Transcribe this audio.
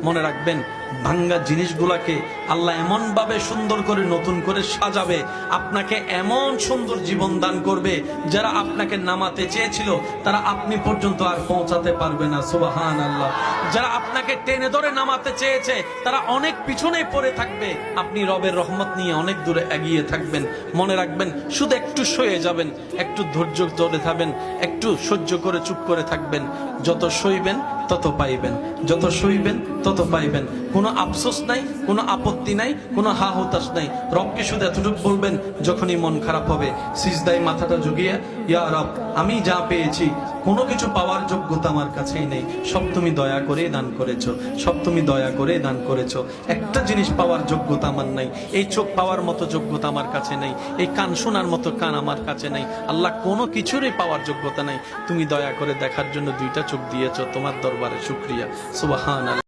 মনে রাখবেন, ভাঙ্গা জিনিসগুলাকে আল্লাহ এমন ভাবে সুন্দর করে নতুন করে সাজাবে, আপনাকে এমন সুন্দর জীবন দান করবে, যারা আপনাকে নামাতে চেয়েছিল তারা আপনি পর্যন্ত আর পৌঁছাতে পারবে না। সুবহানাল্লাহ। যারা আপনাকে টেনে ধরে নামাতে চেয়েছে তারা অনেক পিছনে পড়ে থাকবে, আপনি রবের রহমত নিয়ে অনেক দূরে এগিয়ে থাকবেন। মনে রাখবেন, শুধু একটু সয়ে যাবেন, একটু ধৈর্য ধরে থাকবেন, একটু সহ্য করে চুপ করে থাকবেন। যত সইবেন তত পাইবেন, যত সইবেন তত পাইবেন। কোনো আফসোস নাই, কোনো আপত্তি নাই, কোনো হা হতাশ নাই। রবকে শুধু এতটুকু বলবেন, যখনই মন খারাপ হবে সিজদায় মাথাটা ঝুঁকিয়ে, ইয়া রব, আমি যা পেয়েছি কোনো কিছু পাওয়ার যোগ্যতা আমার কাছেই নেই, সব তুমি দয়া করে দান করেছো, সব তুমি দয়া করে দান করেছো। একটা জিনিস পাওয়ার যোগ্যতা আমার নাই, এই চোখ পাওয়ার মতো যোগ্যতা আমার কাছে নেই, এই কান শোনার মতো কান আমার কাছে নেই। আল্লাহ, কোনো কিছুরই পাওয়ার যোগ্যতা নাই, তুমি দয়া করে দেখার জন্য দুইটা চোখ দিয়েছো, তোমার দরবারে শুকরিয়া। সুবহানাল্লাহ।